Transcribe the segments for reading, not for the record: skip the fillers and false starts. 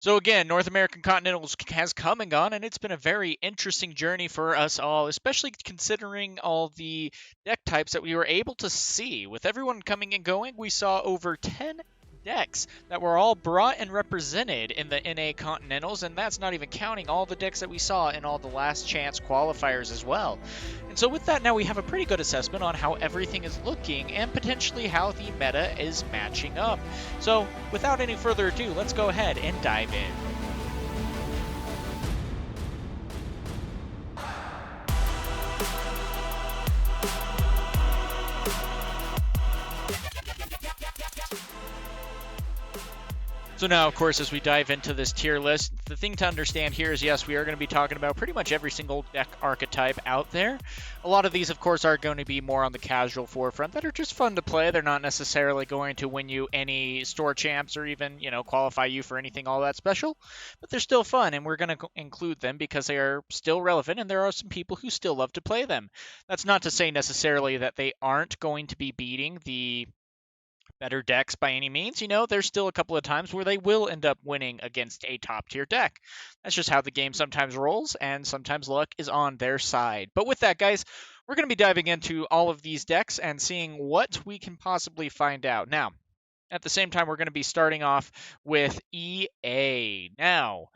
So again, North American Continentals has come and gone, and it's been a very interesting journey for us all, especially considering all the deck types that we were able to see. With everyone coming and going, we saw over 10 decks that were all brought and represented in the NA Continentals, and that's not even counting all the decks that we saw in all the last chance qualifiers as well. And so with that, now we have a pretty good assessment on how everything is looking and potentially how the meta is matching up. So without any further ado, let's go ahead and dive in. So now, of course, as we dive into this tier list, the thing to understand here is, yes, we are going to be talking about pretty much every single deck archetype out there. A lot of these, of course, are going to be more on the casual forefront that are just fun to play. They're not necessarily going to win you any store champs or even, qualify you for anything all that special, but they're still fun, and we're going to include them because they are still relevant, and there are some people who still love to play them. That's not to say necessarily that they aren't going to be beating the better decks by any means. There's still a couple of times where they will end up winning against a top tier deck. That's just how the game sometimes rolls, and sometimes luck is on their side. But with that, guys, we're going to be diving into all of these decks and seeing what we can possibly find out. Now, at the same time, we're going to be starting off with EA. Now,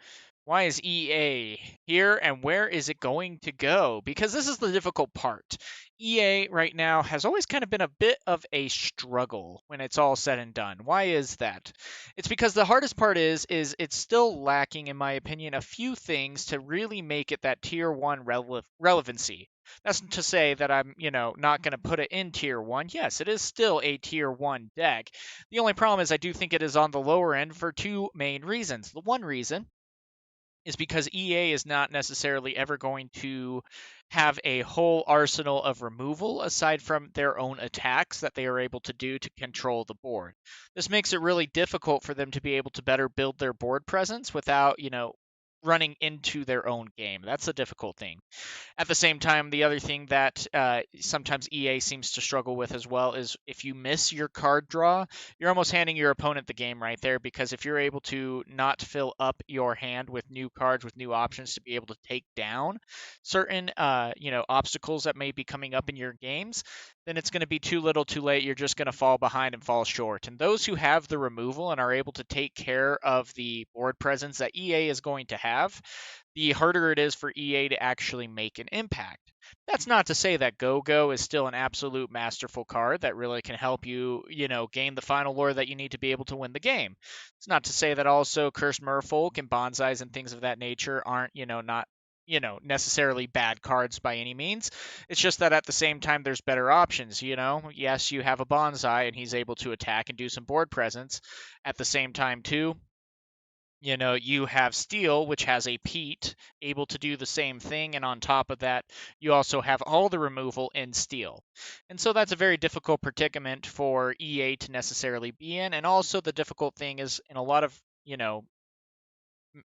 why is EA here and where is it going to go? Because this is the difficult part. EA right now has always kind of been a bit of a struggle when it's all said and done. Why is that? It's because the hardest part is it's still lacking, in my opinion, a few things to really make it that tier 1 relevancy. That's to say that I'm, not going to put it in tier 1. Yes, it is still a tier 1 deck. The only problem is I do think it is on the lower end for two main reasons. The one reason is because EA is not necessarily ever going to have a whole arsenal of removal aside from their own attacks that they are able to do to control the board. This makes it really difficult for them to be able to better build their board presence without, running into their own game. That's a difficult thing. At the same time, the other thing that sometimes EA seems to struggle with as well is if you miss your card draw, you're almost handing your opponent the game right there, because if you're able to not fill up your hand with new cards, with new options to be able to take down certain, obstacles that may be coming up in your games, then it's going to be too little too late. You're just going to fall behind and fall short. And those who have the removal and are able to take care of the board presence that EA is going to have, the harder it is for EA to actually make an impact. That's not to say that Go-Go is still an absolute masterful card that really can help you, gain the final lore that you need to be able to win the game. It's not to say that also Cursed Merfolk and Bonsais and things of that nature aren't, not necessarily bad cards by any means. It's just that at the same time, there's better options. Yes, you have a Bonsai and he's able to attack and do some board presence. At the same time, too, you have Steel, which has a Pete, able to do the same thing. And on top of that, you also have all the removal in Steel. And so that's a very difficult predicament for EA to necessarily be in. And also the difficult thing is in a lot of,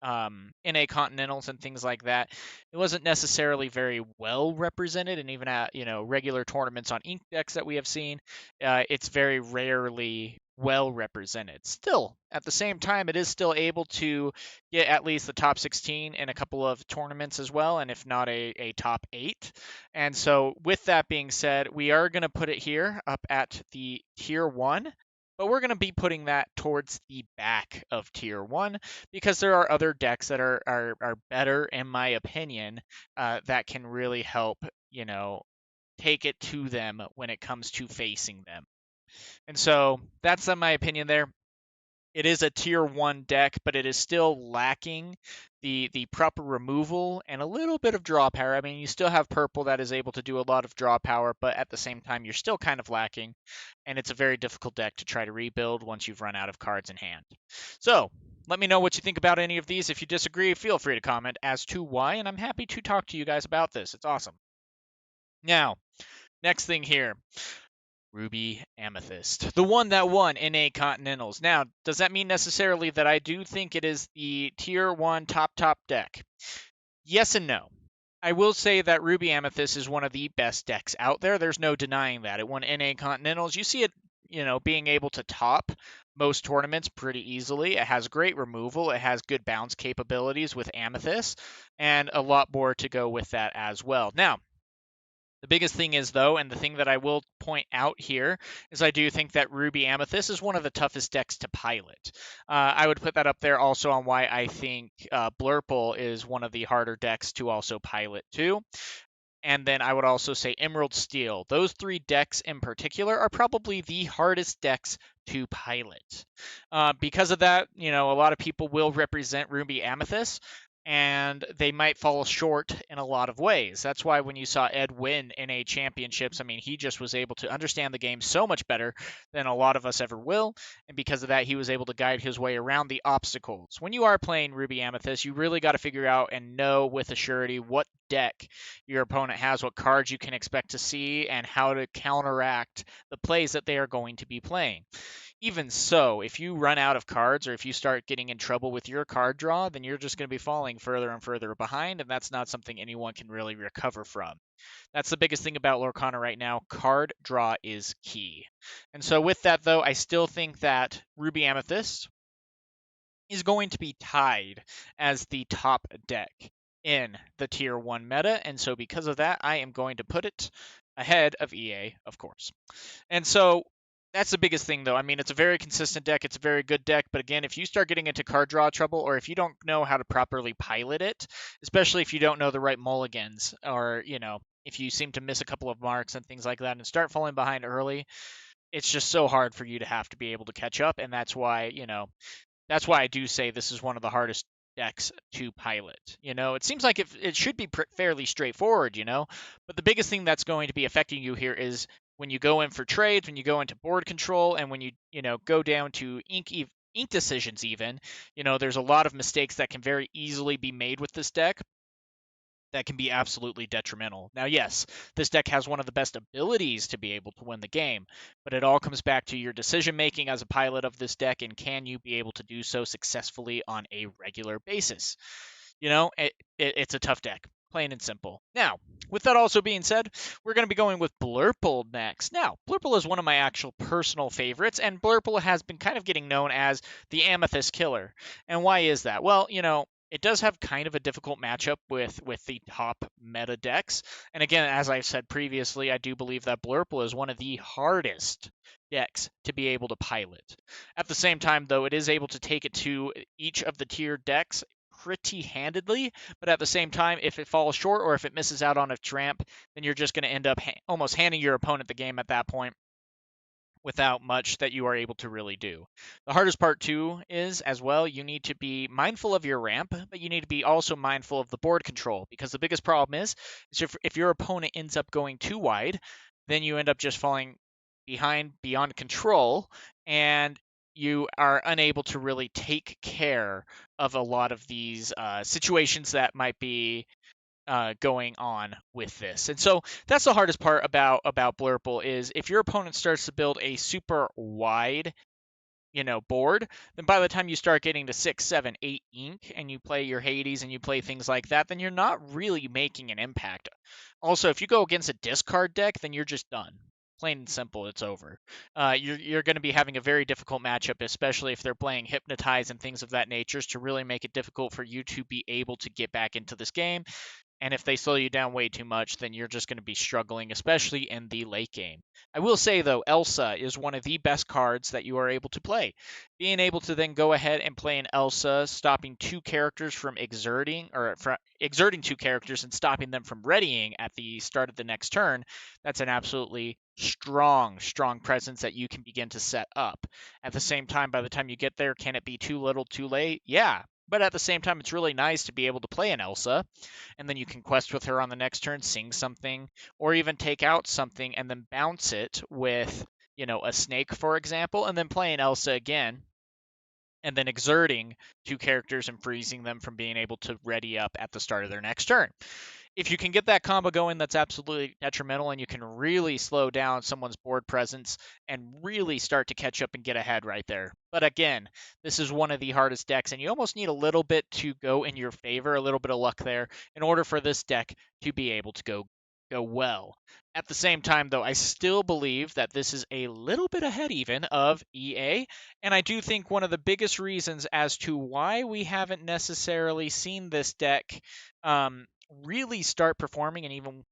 NA Continentals and things like that, it wasn't necessarily very well represented, and even at regular tournaments on ink decks that we have seen, it's very rarely well represented. Still, at the same time, it is still able to get at least the top 16 in a couple of tournaments as well, and if not a top 8. And so with that being said, we are going to put it here up at the tier 1. But we're going to be putting that towards the back of tier 1 because there are other decks that are better, in my opinion, that can really help, take it to them when it comes to facing them. And so that's my opinion there. It is a tier 1 deck, but it is still lacking the proper removal and a little bit of draw power. I mean, you still have purple that is able to do a lot of draw power, but at the same time, you're still kind of lacking, and it's a very difficult deck to try to rebuild once you've run out of cards in hand. So let me know what you think about any of these. If you disagree, feel free to comment as to why, and I'm happy to talk to you guys about this. It's awesome. Now, next thing here. Ruby Amethyst, the one that won NA Continentals. Now, does that mean necessarily that I do think it is the tier 1 top deck? Yes and no. I will say that Ruby Amethyst is one of the best decks out there. There's no denying that. It won NA Continentals. You see it, being able to top most tournaments pretty easily. It has great removal. It has good bounce capabilities with Amethyst, and a lot more to go with that as well. Now, the biggest thing is, though, and the thing that I will point out here, is I do think that Ruby Amethyst is one of the toughest decks to pilot. I would put that up there also on why I think Blurple is one of the harder decks to also pilot, too. And then I would also say Emerald Steel. Those three decks in particular are probably the hardest decks to pilot. Because of that, a lot of people will represent Ruby Amethyst, and they might fall short in a lot of ways. That's why when you saw Ed win NA championships, I mean, he just was able to understand the game so much better than a lot of us ever will. And because of that, he was able to guide his way around the obstacles. When you are playing Ruby Amethyst, you really got to figure out and know with a surety what deck your opponent has, what cards you can expect to see, and how to counteract the plays that they are going to be playing. Even so, if you run out of cards or if you start getting in trouble with your card draw, then you're just going to be falling further and further behind, and that's not something anyone can really recover from. That's the biggest thing about Lorcana right now. Card draw is key. And so with that, though, I still think that Ruby Amethyst is going to be tied as the top deck in the Tier 1 meta, and so because of that, I am going to put it ahead of EA, of course. And so that's the biggest thing, though. I mean, it's a very consistent deck. It's a very good deck. But again, if you start getting into card draw trouble, or if you don't know how to properly pilot it, especially if you don't know the right mulligans, or, if you seem to miss a couple of marks and things like that and start falling behind early, it's just so hard for you to have to be able to catch up. And that's why I do say this is one of the hardest decks to pilot. It seems like it should be fairly straightforward, but the biggest thing that's going to be affecting you here is when you go in for trades, when you go into board control, and when you go down to ink decisions even, there's a lot of mistakes that can very easily be made with this deck that can be absolutely detrimental. Now, yes, this deck has one of the best abilities to be able to win the game, but it all comes back to your decision making as a pilot of this deck, and can you be able to do so successfully on a regular basis? It's a tough deck, plain and simple. Now, with that also being said, we're going to be going with Blurple next. Now, Blurple is one of my actual personal favorites, and Blurple has been kind of getting known as the Amethyst Killer. And why is that? Well, it does have kind of a difficult matchup with the top meta decks. And again, as I've said previously, I do believe that Blurple is one of the hardest decks to be able to pilot. At the same time, though, it is able to take it to each of the tier decks pretty handedly, but at the same time, if it falls short or if it misses out on its ramp, then you're just going to end up almost handing your opponent the game at that point, without much that you are able to really do. The hardest part too is, as well, you need to be mindful of your ramp, but you need to be also mindful of the board control, because the biggest problem is if your opponent ends up going too wide, then you end up just falling behind beyond control, and you are unable to really take care of a lot of these situations that might be going on with this. And so that's the hardest part about Blurple, is if your opponent starts to build a super wide board, then by the time you start getting to 6, 7, 8 ink and you play your Hades and you play things like that, then you're not really making an impact. Also, if you go against a discard deck, then you're just done. Plain and simple, it's over. You're going to be having a very difficult matchup, especially if they're playing Hypnotize and things of that nature, to really make it difficult for you to be able to get back into this game. And if they slow you down way too much, then you're just going to be struggling, especially in the late game. I will say, though, Elsa is one of the best cards that you are able to play. Being able to then go ahead and play an Elsa, stopping two characters from exerting two characters and stopping them from readying at the start of the next turn, that's an absolutely strong presence that you can begin to set up. At the same time, by the time you get there, can it be too little too late? Yeah. But at the same time, it's really nice to be able to play an Elsa, and then you can quest with her on the next turn, sing something, or even take out something and then bounce it with, a snake, for example, and then play an Elsa again, and then exerting two characters and freezing them from being able to ready up at the start of their next turn. If you can get that combo going, that's absolutely detrimental, and you can really slow down someone's board presence and really start to catch up and get ahead right there. But again, this is one of the hardest decks, and you almost need a little bit to go in your favor, a little bit of luck there, in order for this deck to be able to go go well. At the same time, though, I still believe that this is a little bit ahead even of EA, and I do think one of the biggest reasons as to why we haven't necessarily seen this deck really start performing, and even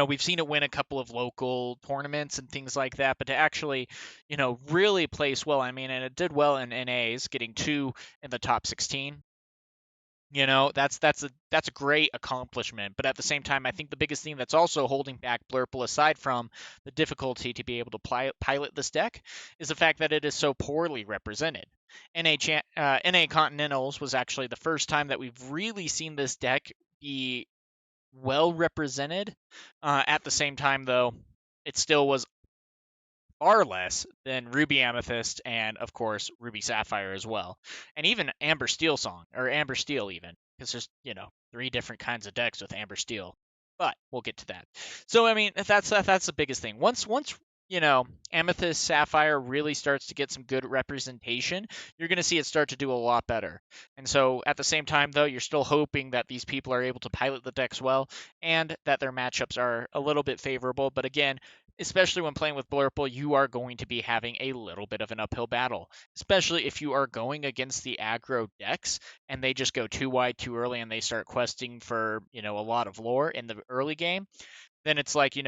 we've seen it win a couple of local tournaments and things like that, but to actually, really place well, I mean, and it did well in NAs, getting 2 in the top 16. That's a great accomplishment. But at the same time, I think the biggest thing that's also holding back Blurple, aside from the difficulty to be able to pilot this deck, is the fact that it is so poorly represented. NA Continentals was actually the first time that we've really seen this deck be well represented. At the same time, though, it still was far less than Ruby Amethyst and, of course, Ruby Sapphire as well. And even Amber Steel Amber Steel even, because there's, 3 different kinds of decks with Amber Steel. But we'll get to that. So, I mean, that's the biggest thing. Once Amethyst Sapphire really starts to get some good representation, you're going to see it start to do a lot better. And so at the same time, though, you're still hoping that these people are able to pilot the decks well and that their matchups are a little bit favorable. But again, especially when playing with Blurple, you are going to be having a little bit of an uphill battle, especially if you are going against the aggro decks and they just go too wide too early and they start questing for, a lot of lore in the early game. Then it's like,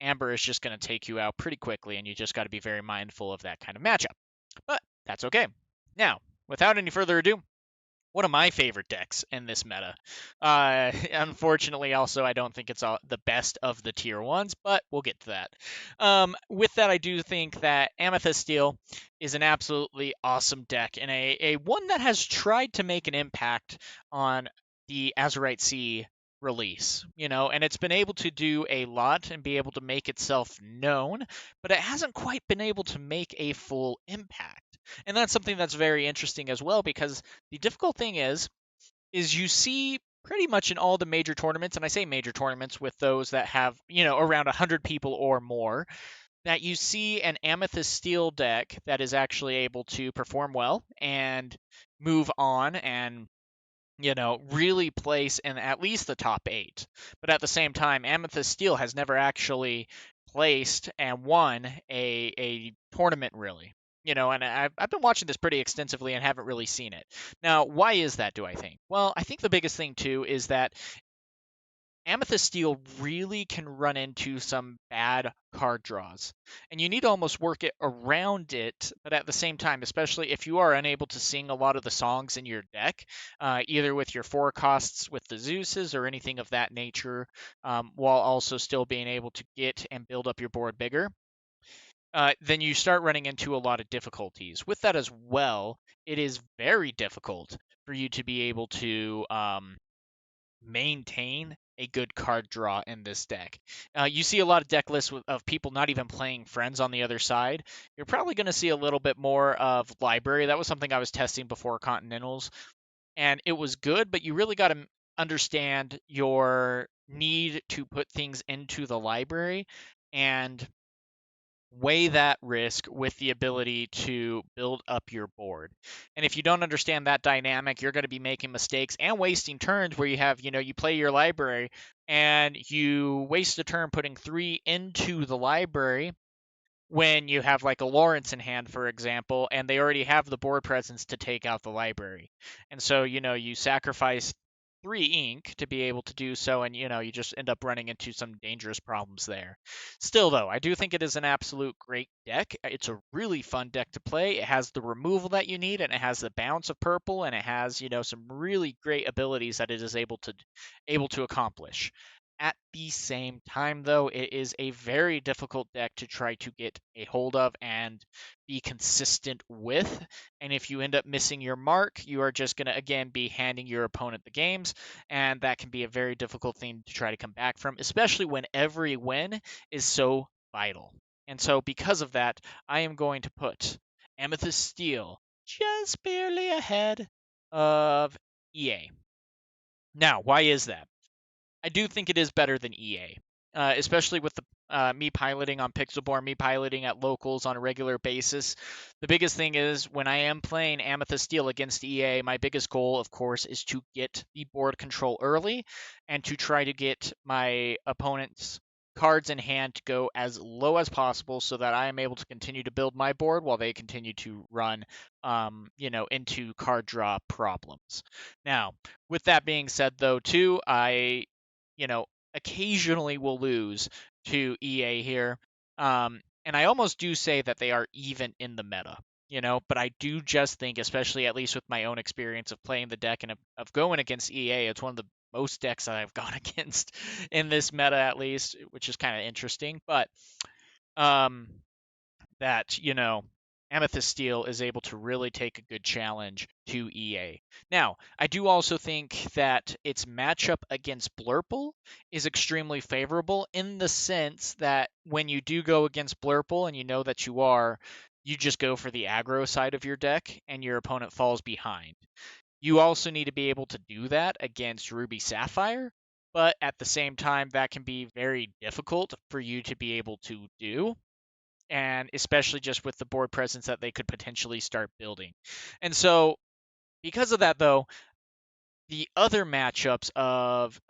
Amber is just going to take you out pretty quickly, and you just got to be very mindful of that kind of matchup. But that's okay. Now, without any further ado, one of my favorite decks in this meta. Unfortunately, also, I don't think it's the best of the tier 1s, but we'll get to that. With that, I do think that Amethyst Steel is an absolutely awesome deck, and a one that has tried to make an impact on the Azurite Sea release, and it's been able to do a lot and be able to make itself known, but it hasn't quite been able to make a full impact. And that's something that's very interesting as well, because the difficult thing is you see pretty much in all the major tournaments, and I say major tournaments with those that have, around 100 people or more, that you see an Amethyst Steel deck that is actually able to perform well and move on and really place in at least the top 8. But at the same time, Amethyst Steel has never actually placed and won a tournament, really. And I've been watching this pretty extensively and haven't really seen it. Now, why is that, do I think? Well, I think the biggest thing, too, is that Amethyst Steel really can run into some bad card draws, and you need to almost work it around it, but at the same time, especially if you are unable to sing a lot of the songs in your deck, either with your 4 costs with the Zeuses or anything of that nature, while also still being able to get and build up your board bigger, then you start running into a lot of difficulties. With that as well, it is very difficult for you to be able to maintain a good card draw in this deck. You see a lot of deck lists of people not even playing friends on the other side. You're probably going to see a little bit more of library. That was something I was testing before Continentals, and it was good, but you really got to understand your need to put things into the library and weigh that risk with the ability to build up your board. And if you don't understand that dynamic, you're going to be making mistakes and wasting turns where you have, you play your library and you waste a turn putting 3 into the library when you have like a Lawrence in hand, for example, and they already have the board presence to take out the library. And so, you sacrifice 3 ink to be able to do so, and you just end up running into some dangerous problems there. Still, though, I do think it is an absolute great deck. It's a really fun deck to play. It has the removal that you need, and it has the bounce of purple, and it has some really great abilities that it is able to accomplish. At the same time, though, it is a very difficult deck to try to get a hold of and be consistent with. And if you end up missing your mark, you are just going to, again, be handing your opponent the games. And that can be a very difficult thing to try to come back from, especially when every win is so vital. And so because of that, I am going to put Amethyst Steel just barely ahead of EA. Now, why is that? I do think it is better than EA. especially with the me piloting on Pixelborn, me piloting at locals on a regular basis. The biggest thing is when I am playing Amethyst Steel against EA, my biggest goal, of course, is to get the board control early and to try to get my opponent's cards in hand to go as low as possible so that I am able to continue to build my board while they continue to run, into card draw problems. Now, with that being said, though, too, I, you know, occasionally will lose to EA here. And I almost do say that they are even in the meta, but I do just think, especially at least with my own experience of playing the deck and of going against EA, it's one of the most decks that I've gone against in this meta, at least, which is kind of interesting. But um, that, Amethyst Steel is able to really take a good challenge to EA. Now, I do also think that its matchup against Blurple is extremely favorable in the sense that when you do go against Blurple and you know that you just go for the aggro side of your deck and your opponent falls behind. You also need to be able to do that against Ruby Sapphire, but at the same time, that can be very difficult for you to be able to do, and especially just with the board presence that they could potentially start building. And so, because of that, though, the other matchups of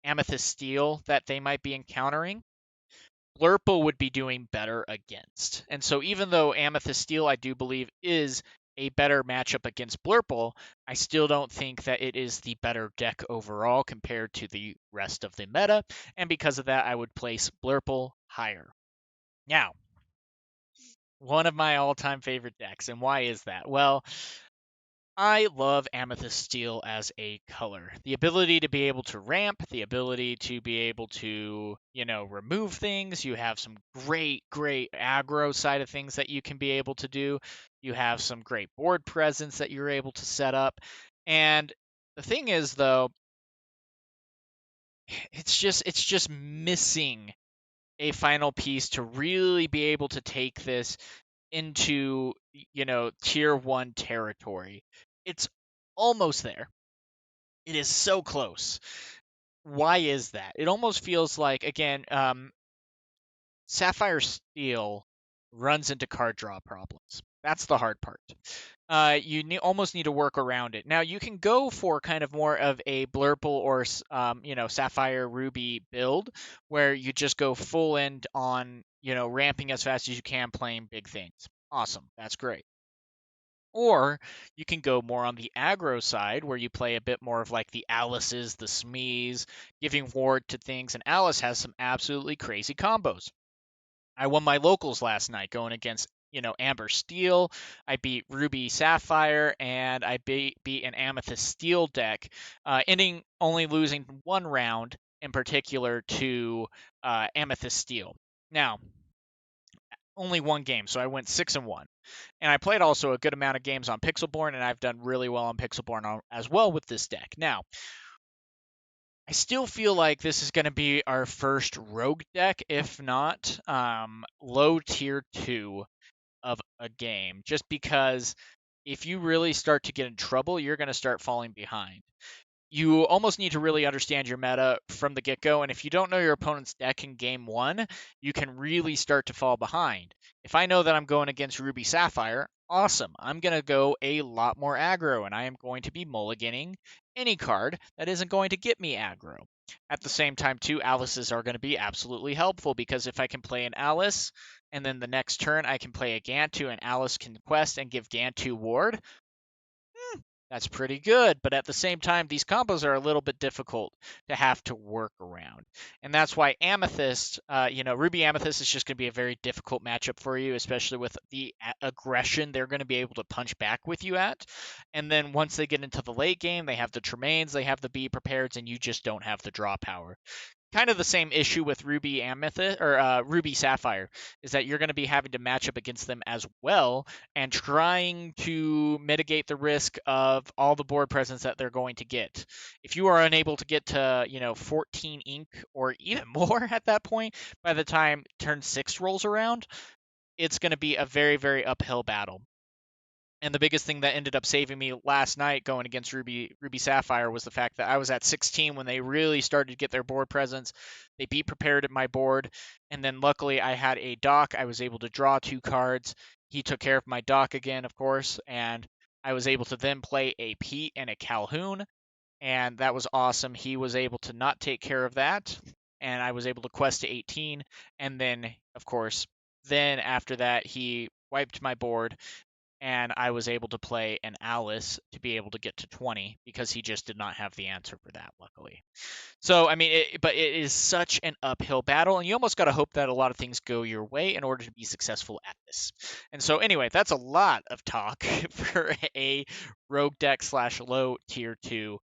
Amethyst Steel that they might be encountering, Blurple would be doing better against. And so, even though Amethyst Steel, I do believe, is a better matchup against Blurple, I still don't think that it is the better deck overall compared to the rest of the meta. And because of that, I would place Blurple higher. Now, one of my all-time favorite decks. And why is that? Well, I love Amethyst Steel as a color. The ability to be able to ramp, the ability to be able to, remove things. You have some great, great aggro side of things that you can be able to do. You have some great board presence that you're able to set up. And the thing is, though, it's just missing a final piece to really be able to take this into, tier 1 territory. It's almost there. It is so close. Why is that? It almost feels like, again, Sapphire Steel runs into card draw problems. That's the hard part. You almost need to work around it. Now, you can go for kind of more of a Blurple or, Sapphire Ruby build where you just go full end on, ramping as fast as you can, playing big things. Awesome. That's great. Or you can go more on the aggro side where you play a bit more of like the Alice's, the Smees, giving ward to things. And Alice has some absolutely crazy combos. I won my locals last night going against, Amber Steel. I beat Ruby Sapphire, and I beat an Amethyst Steel deck, ending only losing one round in particular to Amethyst Steel. Now, only one game, so I went 6-1. And I played also a good amount of games on Pixelborn, and I've done really well on Pixelborn as well with this deck. Now, I still feel like this is going to be our first rogue deck, if not low tier 2 of a game, just because if you really start to get in trouble, you're going to start falling behind. You almost need to really understand your meta from the get-go, and if you don't know your opponent's deck in game 1, you can really start to fall behind. If I know that I'm going against Ruby Sapphire, awesome. I'm going to go a lot more aggro, and I am going to be mulliganing any card that isn't going to get me aggro. At the same time, too, Alice's are going to be absolutely helpful, because if I can play an Alice, and then the next turn I can play a Gantu, and Alice can quest and give Gantu ward, that's pretty good, but at the same time, these combos are a little bit difficult to have to work around. And that's why Amethyst, Ruby Amethyst is just going to be a very difficult matchup for you, especially with the aggression they're going to be able to punch back with you at. And then once they get into the late game, they have the Tremaines, they have the Be Prepareds, and you just don't have the draw power. Kind of the same issue with Ruby Amethyst or Ruby Sapphire is that you're going to be having to match up against them as well and trying to mitigate the risk of all the board presence that they're going to get. If you are unable to get to, 14 ink or even more at that point by the time turn 6 rolls around, it's going to be a very, very uphill battle. And the biggest thing that ended up saving me last night going against Ruby Sapphire was the fact that I was at 16 when they really started to get their board presence. They beat prepared at my board, and then luckily I had a dock. I was able to draw 2 cards. He took care of my dock again, of course, and I was able to then play a Pete and a Calhoun, and that was awesome. He was able to not take care of that, and I was able to quest to 18, and then, of course, then after that he wiped my board and I was able to play an Alice to be able to get to 20 because he just did not have the answer for that, luckily. So, I mean, but it is such an uphill battle, and you almost got to hope that a lot of things go your way in order to be successful at this. And so, anyway, that's a lot of talk for a rogue deck slash low tier 2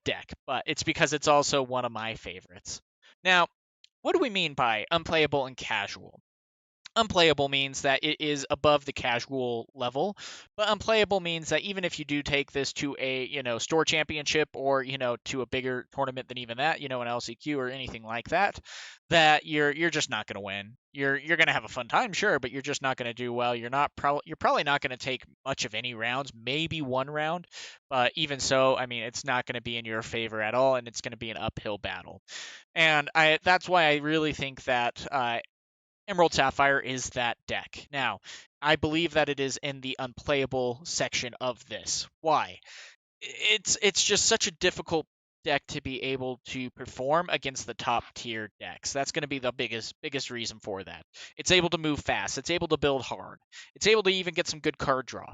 deck, but it's because it's also one of my favorites. Now, what do we mean by unplayable and casual? Unplayable means that it is above the casual level, but unplayable means that even if you do take this to a, store championship or, to a bigger tournament than even that, an LCQ or anything like that, that you're just not going to win. You're going to have a fun time, sure, but you're just not going to do well. You're probably not going to take much of any rounds, maybe one round, but even so, I mean, it's not going to be in your favor at all, and it's going to be an uphill battle. And that's why I really think that Emerald Sapphire is that deck. Now, I believe that it is in the unplayable section of this. Why? It's just such a difficult deck to be able to perform against the top tier decks. That's going to be the biggest reason for that. It's able to move fast. It's able to build hard. It's able to even get some good card draw.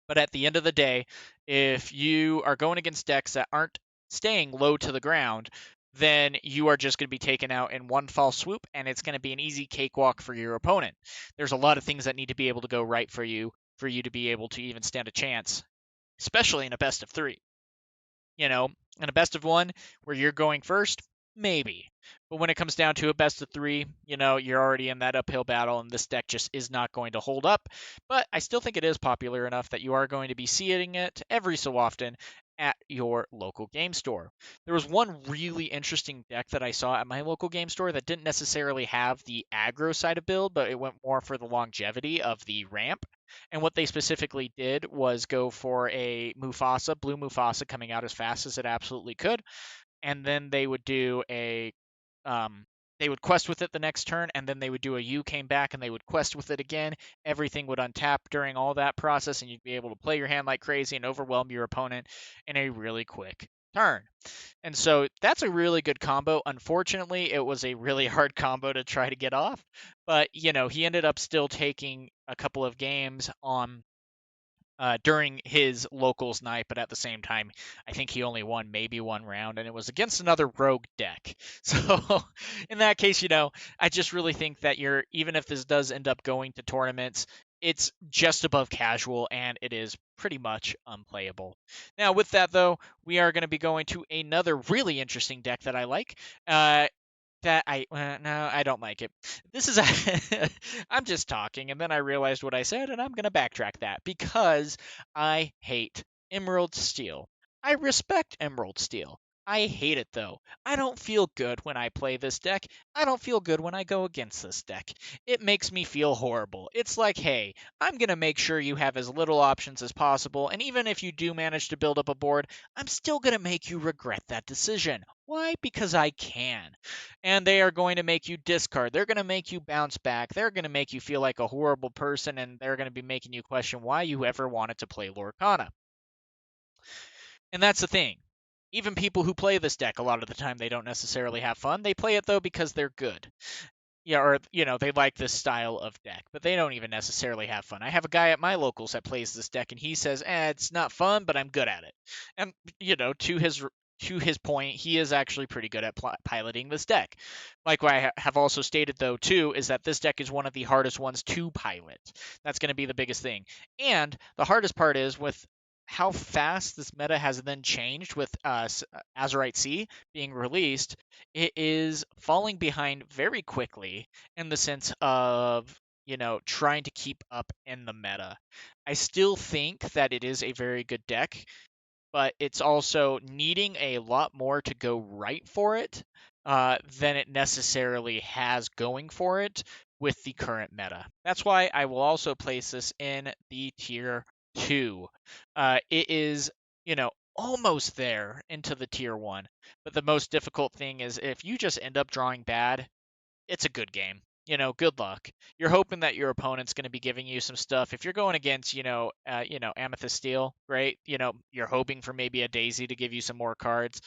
But at the end of the day, if you are going against decks that aren't staying low to the ground, then you are just going to be taken out in one fall swoop, and it's going to be an easy cakewalk for your opponent. There's a lot of things that need to be able to go right for you to be able to even stand a chance, especially in a best of 3. In a best of 1 where you're going first, maybe. But when it comes down to a best of 3, you're already in that uphill battle, and this deck just is not going to hold up. But I still think it is popular enough that you are going to be seeing it every so often at your local game store. There was one really interesting deck that I saw at my local game store that didn't necessarily have the aggro side of build, but it went more for the longevity of the ramp. And what they specifically did was go for a Mufasa, blue Mufasa, coming out as fast as it absolutely could. And then they would do they would quest with it the next turn, and then they would do a U came back and they would quest with it again. Everything would untap during all that process, and you'd be able to play your hand like crazy and overwhelm your opponent in a really quick turn. And so that's a really good combo. Unfortunately, it was a really hard combo to try to get off, but he ended up still taking a couple of games on during his locals night, but at the same time, I think he only won maybe one round, and it was against another rogue deck. So in that case, I just really think that even if this does end up going to tournaments, it's just above casual, and it is pretty much unplayable. Now, with that, though, we are going to be going to another really interesting deck that I like. No, I don't like it. This is I'm just talking, and then I realized what I said, and I'm gonna backtrack that because I hate Emerald Steel. I respect Emerald Steel. I hate it though. I don't feel good when I play this deck. I don't feel good when I go against this deck. It makes me feel horrible. It's like, hey, I'm gonna make sure you have as little options as possible, and even if you do manage to build up a board, I'm still gonna make you regret that decision. Why? Because I can. And they are going to make you discard. They're going to make you bounce back. They're going to make you feel like a horrible person, and they're going to be making you question why you ever wanted to play Lorcana. And that's the thing. Even people who play this deck, a lot of the time, they don't necessarily have fun. They play it, though, because they're good. Yeah, or, they like this style of deck, but they don't even necessarily have fun. I have a guy at my locals that plays this deck, and he says, it's not fun, but I'm good at it. And, to his point, he is actually pretty good at piloting this deck. Like what I have also stated, though, too, is that this deck is one of the hardest ones to pilot. That's going to be the biggest thing. And the hardest part is with how fast this meta has then changed with Azurite Sea being released, it is falling behind very quickly in the sense of, trying to keep up in the meta. I still think that it is a very good deck, but it's also needing a lot more to go right for it than it necessarily has going for it. with the current meta. That's why I will also place this in the tier 2. It is, almost there into the tier 1. But the most difficult thing is if you just end up drawing bad, it's a good game. Good luck. You're hoping that your opponent's going to be giving you some stuff. If you're going against, Amethyst Steel, great. You're hoping for maybe a Daisy to give you some more cards,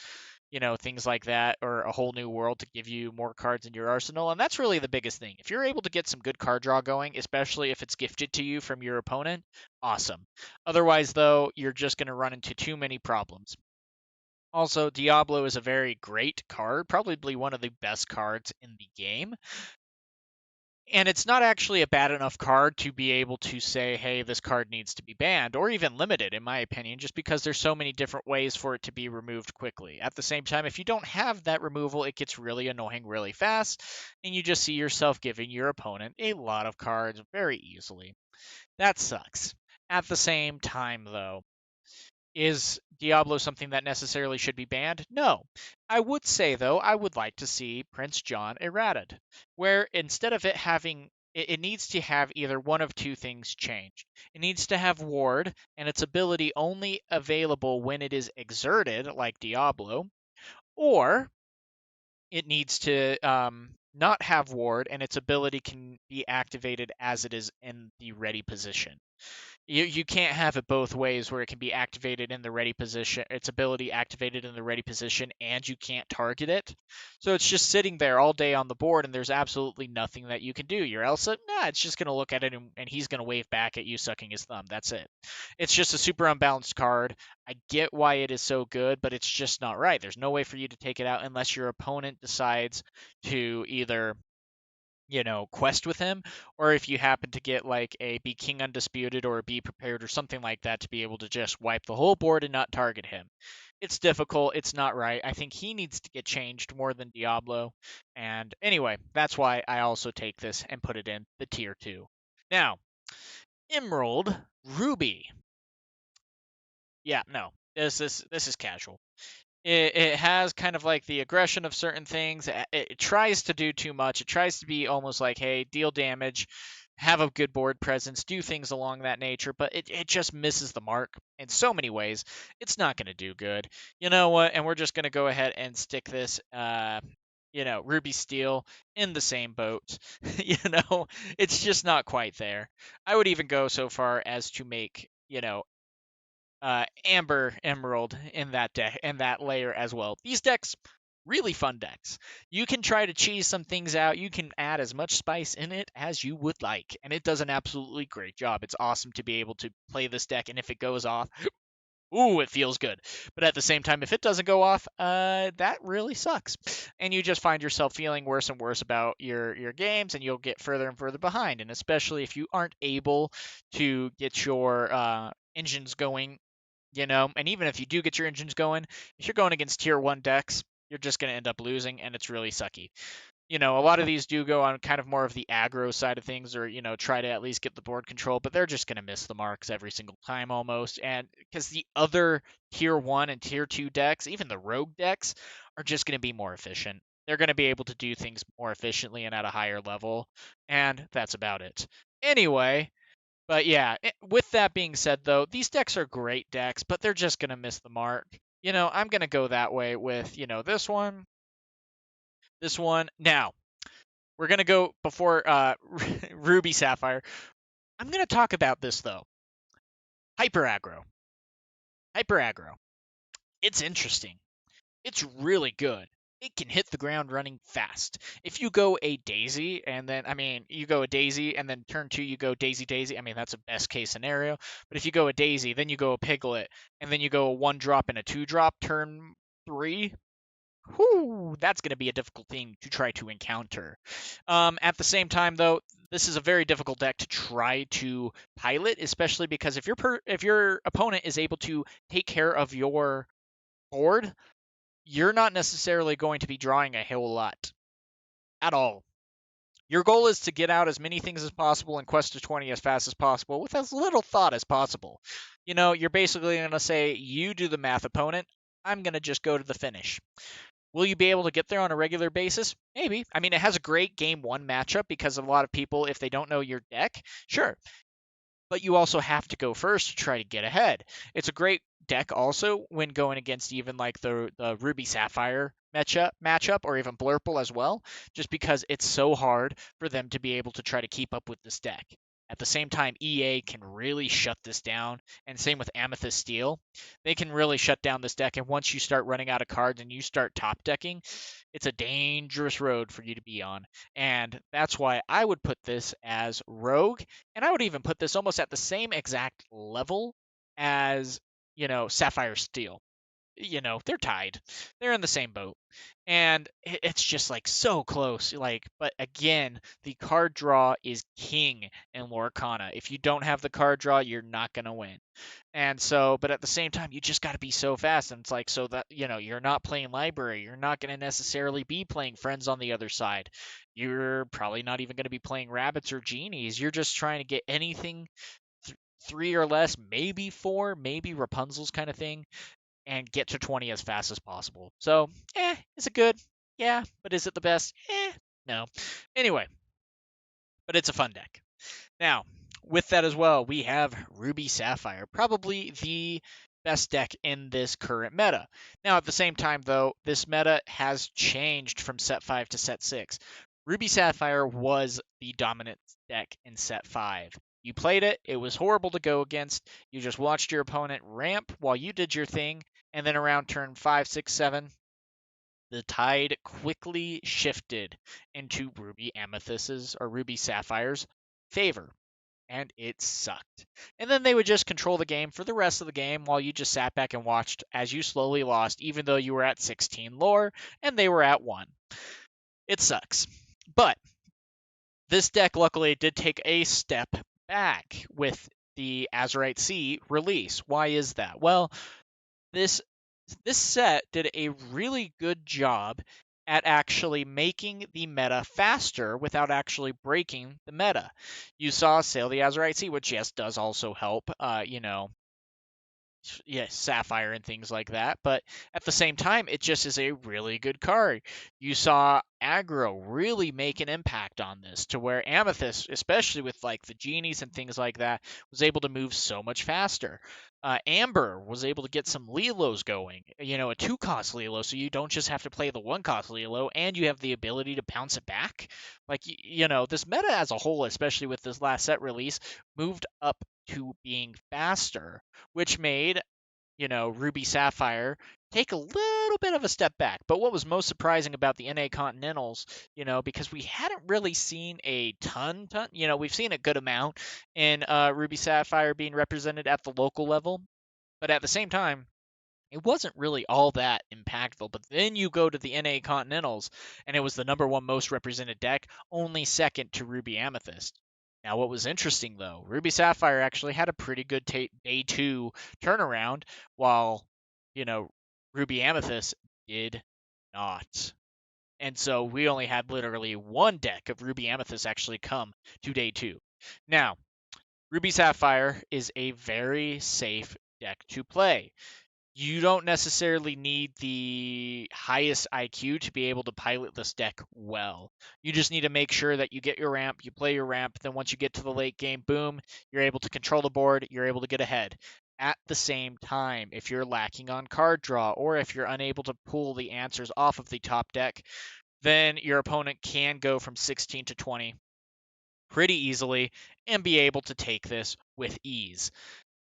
things like that, or a whole new world to give you more cards in your arsenal. And that's really the biggest thing. If you're able to get some good card draw going, especially if it's gifted to you from your opponent, awesome. Otherwise, though, you're just going to run into too many problems. Also, Diablo is a very great card, probably one of the best cards in the game. And it's not actually a bad enough card to be able to say, hey, this card needs to be banned, or even limited, in my opinion, just because there's so many different ways for it to be removed quickly. At the same time, if you don't have that removal, it gets really annoying really fast, and you just see yourself giving your opponent a lot of cards very easily. That sucks. At the same time, though, is Diablo something that necessarily should be banned? No. I would say, though, I would like to see Prince John errated, where instead of it needs to have either one of two things change. It needs to have ward and its ability only available when it is exerted, like Diablo, or it needs to not have ward and its ability can be activated as it is in the ready position. You can't have it both ways where it can be activated in the ready position, its ability activated in the ready position, and you can't target it. So it's just sitting there all day on the board, and there's absolutely nothing that you can do. Your Elsa, it's just going to look at it, and he's going to wave back at you, sucking his thumb. That's it. It's just a super unbalanced card. I get why it is so good, but it's just not right. There's no way for you to take it out unless your opponent decides to either quest with him, or if you happen to get like a Be King Undisputed or a Be Prepared or something like that to be able to just wipe the whole board and not target him. It's difficult. It's not right. I think he needs to get changed more than Diablo. And anyway, that's why I also take this and put it in the tier 2. Now, Emerald Ruby. Yeah, no. This is casual. It has kind of like the aggression of certain things. It tries to do too much. It tries to be almost like, hey, deal damage, have a good board presence, do things along that nature, but it just misses the mark in so many ways. It's not going to do good. You know what? And we're just going to go ahead and stick this, Ruby Steel in the same boat. It's just not quite there. I would even go so far as to make, Amber Emerald in that deck and that layer as well. These decks, really fun decks. You can try to cheese some things out. You can add as much spice in it as you would like, and it does an absolutely great job. It's awesome to be able to play this deck, and if it goes off, ooh, it feels good. But at the same time, if it doesn't go off, that really sucks. And you just find yourself feeling worse and worse about your games, and you'll get further and further behind. And especially if you aren't able to get your engines going, and even if you do get your engines going, if you're going against tier 1 decks, you're just going to end up losing, and it's really sucky. A lot of these do go on kind of more of the aggro side of things, or try to at least get the board control, but they're just going to miss the marks every single time almost. And because the other tier 1 and tier 2 decks, even the rogue decks, are just going to be more efficient. They're going to be able to do things more efficiently and at a higher level, and that's about it. Anyway, but yeah, with that being said, though, these decks are great decks, but they're just going to miss the mark. I'm going to go that way with, this one, this one. Now, we're going to go before Ruby Sapphire. I'm going to talk about this, though. Hyper aggro. Hyper aggro. It's interesting. It's really good. It can hit the ground running fast. If you go a Daisy and then, you go a Daisy and then turn 2, you go Daisy Daisy. That's a best case scenario. But if you go a Daisy, then you go a Piglet, and then you go a 1-drop and a 2-drop turn 3, whoo, that's going to be a difficult thing to try to encounter. At the same time, though, this is a very difficult deck to try to pilot, especially because if your opponent is able to take care of your board, you're not necessarily going to be drawing a whole lot at all. Your goal is to get out as many things as possible and quest to 20 as fast as possible with as little thought as possible. You're basically going to say, you do the math, opponent. I'm going to just go to the finish. Will you be able to get there on a regular basis? Maybe. I mean, it has a great game one matchup because a lot of people, if they don't know your deck, sure. But you also have to go first to try to get ahead. It's a great deck also when going against even like the Ruby Sapphire matchup or even Blurple as well, just because it's so hard for them to be able to try to keep up with this deck. At the same time, EA can really shut this down, and same with Amethyst Steel. They can really shut down this deck, and once you start running out of cards and you start top decking, it's a dangerous road for you to be on. And that's why I would put this as Rogue, and I would even put this almost at the same exact level as, Sapphire Steel. They're tied. They're in the same boat. And it's just like so close. But again, the card draw is king in Lorcana. If you don't have the card draw, you're not going to win. And so, but at the same time, you just got to be so fast. And it's like, so that, you're not playing library. You're not going to necessarily be playing friends on the other side. You're probably not even going to be playing rabbits or genies. You're just trying to get anything three or less, maybe four, maybe Rapunzel's kind of thing, and get to 20 as fast as possible. So, is it good? Yeah, but is it the best? No. Anyway, but it's a fun deck. Now, with that as well, we have Ruby Sapphire, probably the best deck in this current meta. Now, at the same time, though, this meta has changed from set 5 to set 6. Ruby Sapphire was the dominant deck in set 5. You played it, it was horrible to go against. You just watched your opponent ramp while you did your thing, and then around turn 5, 6, 7, the tide quickly shifted into Ruby Amethyst's or Ruby Sapphire's favor, and it sucked. And then they would just control the game for the rest of the game while you just sat back and watched as you slowly lost, even though you were at 16 lore and they were at 1. It sucks. But this deck luckily did take a step back with the Azurite Sea release. Why is that? Well, this set did a really good job at actually making the meta faster without actually breaking the meta. You saw Sail the Azurite Sea, which yes does also help, Sapphire and things like that. But at the same time, it just is a really good card. You saw aggro really make an impact on this to where Amethyst, especially with like the genies and things like that, was able to move so much faster. Amber was able to get some Lilos going, a 2-cost Lilo, so you don't just have to play the 1-cost Lilo, and you have the ability to bounce it back. Like, this meta as a whole, especially with this last set release, moved up to being faster, which made, Ruby Sapphire take a little bit of a step back. But what was most surprising about the NA Continentals, because we hadn't really seen a ton, we've seen a good amount in Ruby Sapphire being represented at the local level. But at the same time, it wasn't really all that impactful. But then you go to the NA Continentals, and it was the number one most represented deck, only second to Ruby Amethyst. Now, what was interesting, though, Ruby Sapphire actually had a pretty good day 2 turnaround, while, Ruby Amethyst did not. And so we only had literally one deck of Ruby Amethyst actually come to day 2. Now, Ruby Sapphire is a very safe deck to play. You don't necessarily need the highest IQ to be able to pilot this deck well. You just need to make sure that you get your ramp, you play your ramp, then once you get to the late game, boom, you're able to control the board, you're able to get ahead. At the same time, if you're lacking on card draw, or if you're unable to pull the answers off of the top deck, then your opponent can go from 16 to 20 pretty easily and be able to take this with ease.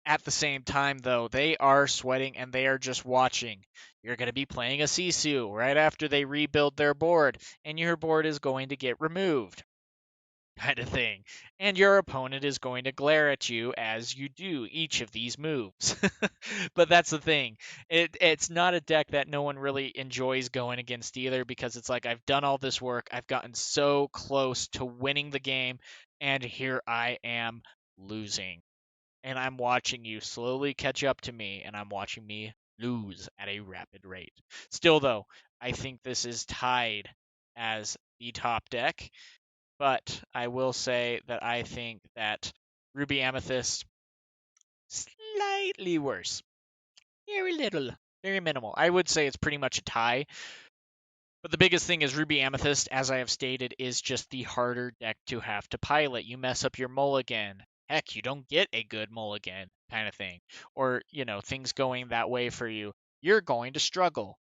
At the same time, though, they are sweating and they are just watching. You're going to be playing a Sisu right after they rebuild their board, and your board is going to get removed, kind of thing. And your opponent is going to glare at you as you do each of these moves. But that's the thing. It's not a deck that no one really enjoys going against either, because it's like, I've done all this work, I've gotten so close to winning the game, and here I am losing. And I'm watching you slowly catch up to me, and I'm watching me lose at a rapid rate. Still, though, I think this is tied as the top deck, but I will say that I think that Ruby Amethyst slightly worse. Very little, very minimal. I would say it's pretty much a tie. But the biggest thing is Ruby Amethyst, as I have stated, is just the harder deck to have to pilot. You mess up your mulligan. Heck, you don't get a good mulligan kind of thing. Or, things going that way for you. You're going to struggle.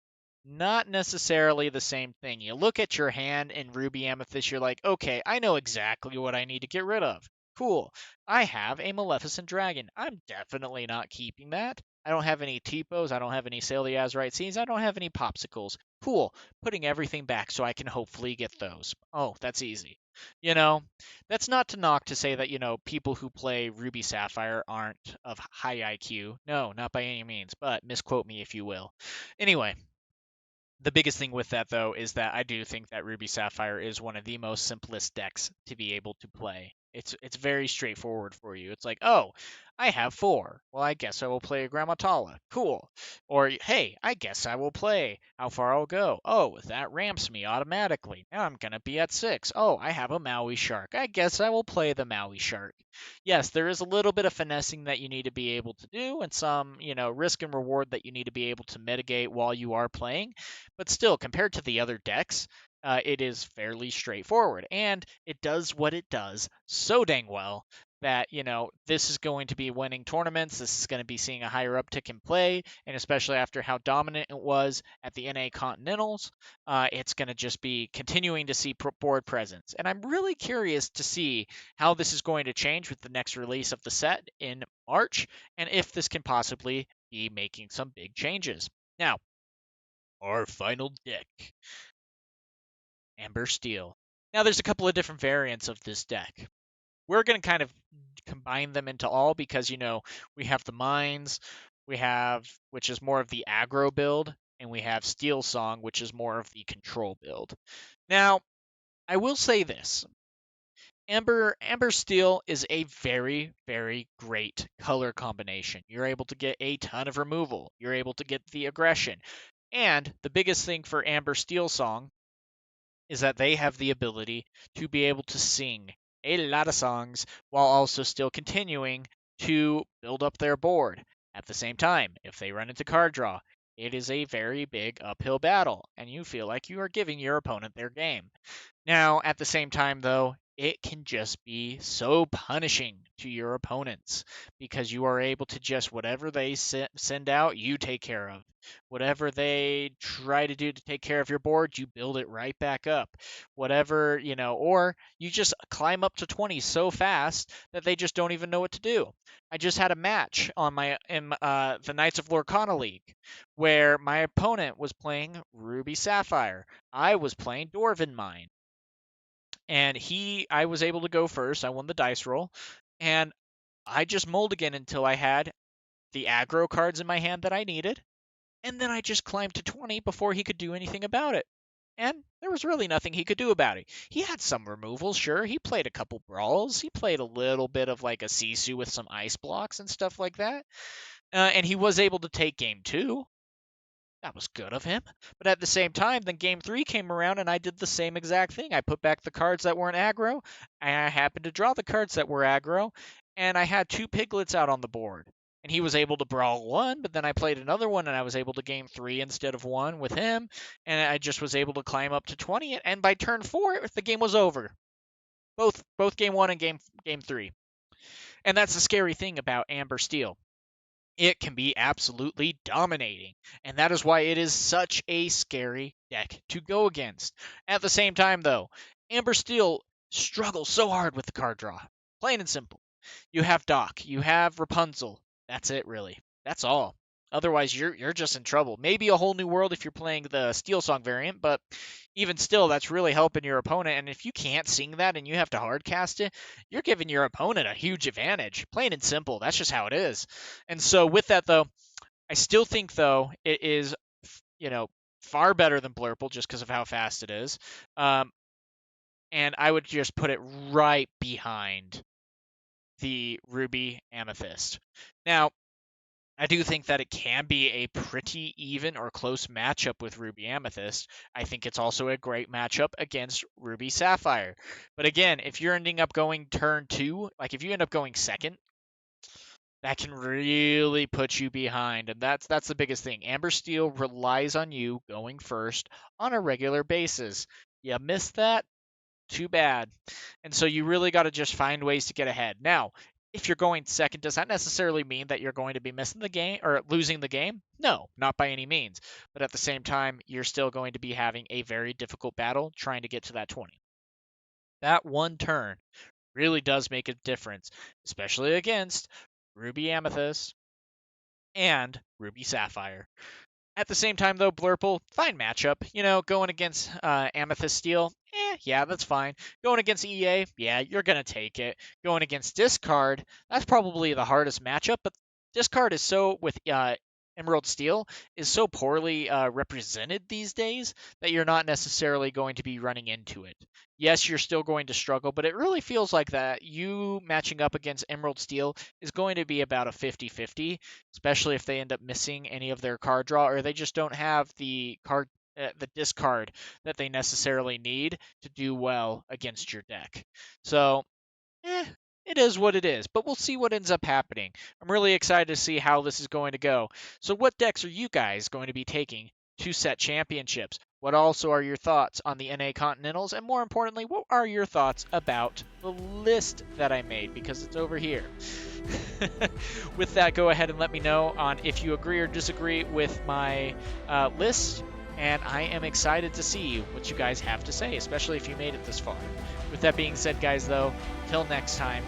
Not necessarily the same thing. You look at your hand in Ruby Amethyst, you're like, okay, I know exactly what I need to get rid of. Cool. I have a Maleficent Dragon. I'm definitely not keeping that. I don't have any T-Pos. I don't have any Sail the Azurite Seas. I don't have any Popsicles. Cool. Putting everything back so I can hopefully get those. Oh, that's easy. That's not to knock to say that, people who play Ruby Sapphire aren't of high IQ. No, not by any means, but misquote me if you will. Anyway, the biggest thing with that, though, is that I do think that Ruby Sapphire is one of the most simplest decks to be able to play. It's very straightforward for you. It's like, oh, I have 4. Well, I guess I will play a Grammatala. Cool. Or, hey, I guess I will play how far I'll go. Oh, that ramps me automatically. Now I'm going to be at 6. Oh, I have a Maui Shark. I guess I will play the Maui Shark. Yes, there is a little bit of finessing that you need to be able to do and some, risk and reward that you need to be able to mitigate while you are playing. But still, compared to the other decks, it is fairly straightforward. And it does what it does so dang well that, this is going to be winning tournaments. This is going to be seeing a higher uptick in play. And especially after how dominant it was at the NA Continentals, it's going to just be continuing to see board presence. And I'm really curious to see how this is going to change with the next release of the set in March, and if this can possibly be making some big changes. Now, our final deck, Amber Steel. Now, there's a couple of different variants of this deck. We're going to kind of combine them into all because, we have the Mines, which is more of the aggro build, and we have Steel Song, which is more of the control build. Now, I will say this. Amber Steel is a very, very great color combination. You're able to get a ton of removal. You're able to get the aggression. And the biggest thing for Amber Steel Song is that they have the ability to be able to sing a lot of songs while also still continuing to build up their board. At the same time, if they run into card draw, it is a very big uphill battle, and you feel like you are giving your opponent their game. Now, at the same time, though, it can just be so punishing to your opponents because you are able to just whatever they send out, you take care of. Whatever they try to do to take care of your board, you build it right back up. Whatever, or you just climb up to 20 so fast that they just don't even know what to do. I just had a match on the Knights of Lorcana League where my opponent was playing Ruby Sapphire. I was playing Dwarven Mine. And I was able to go first. I won the dice roll, and I just mulliganed until I had the aggro cards in my hand that I needed, and then I just climbed to 20 before he could do anything about it. And there was really nothing he could do about it. He had some removals, sure. He played a couple brawls. He played a little bit of like a Sisu with some ice blocks and stuff like that. And he was able to take game 2. That was good of him. But at the same time, then game 3 came around and I did the same exact thing. I put back the cards that weren't aggro, and I happened to draw the cards that were aggro, and I had 2 piglets out on the board. And he was able to brawl 1, but then I played another one and I was able to game 3 instead of 1 with him, and I just was able to climb up to 20, and by turn 4, the game was over. Both game 1 and game 3. And that's the scary thing about Amber Steel. It can be absolutely dominating, and that is why it is such a scary deck to go against. At the same time, though, Amber Steel struggles so hard with the card draw. Plain and simple. You have Doc, you have Rapunzel. That's it, really. That's all. Otherwise, you're just in trouble. Maybe a whole new world if you're playing the Steel Song variant, but even still, that's really helping your opponent. And if you can't sing that and you have to hardcast it, you're giving your opponent a huge advantage. Plain and simple. That's just how it is. And so with that, though, I still think, though, it is, far better than Blurple just because of how fast it is. And I would just put it right behind the Ruby Amethyst. Now, I do think that it can be a pretty even or close matchup with Ruby Amethyst. I think it's also a great matchup against Ruby Sapphire. But again, if you're ending up going turn 2, like if you end up going second, that can really put you behind. And that's the biggest thing. Amber Steel relies on you going first on a regular basis. You miss that, too bad. And so you really got to just find ways to get ahead. Now, if you're going second, does that necessarily mean that you're going to be missing the game or losing the game? No, not by any means. But at the same time, you're still going to be having a very difficult battle trying to get to that 20. That one turn really does make a difference, especially against Ruby Amethyst and Ruby Sapphire. At the same time, though, Blurple, fine matchup. Going against Amethyst Steel, yeah, that's fine. Going against EA, yeah, you're going to take it. Going against Discard, that's probably the hardest matchup, but Discard is so, with Emerald Steel, is so poorly represented these days that you're not necessarily going to be running into it. Yes, you're still going to struggle, but it really feels like that you matching up against Emerald Steel is going to be about a 50-50, especially if they end up missing any of their card draw or they just don't have the discard that they necessarily need to do well against your deck. So, it is what it is, but we'll see what ends up happening. I'm really excited to see how this is going to go. So, what decks are you guys going to be taking to set championships? What also are your thoughts on the NA Continentals? And more importantly, what are your thoughts about the list that I made? Because it's over here. With that, go ahead and let me know on if you agree or disagree with my list. And I am excited to see what you guys have to say, especially if you made it this far. With that being said, guys, though, till next time,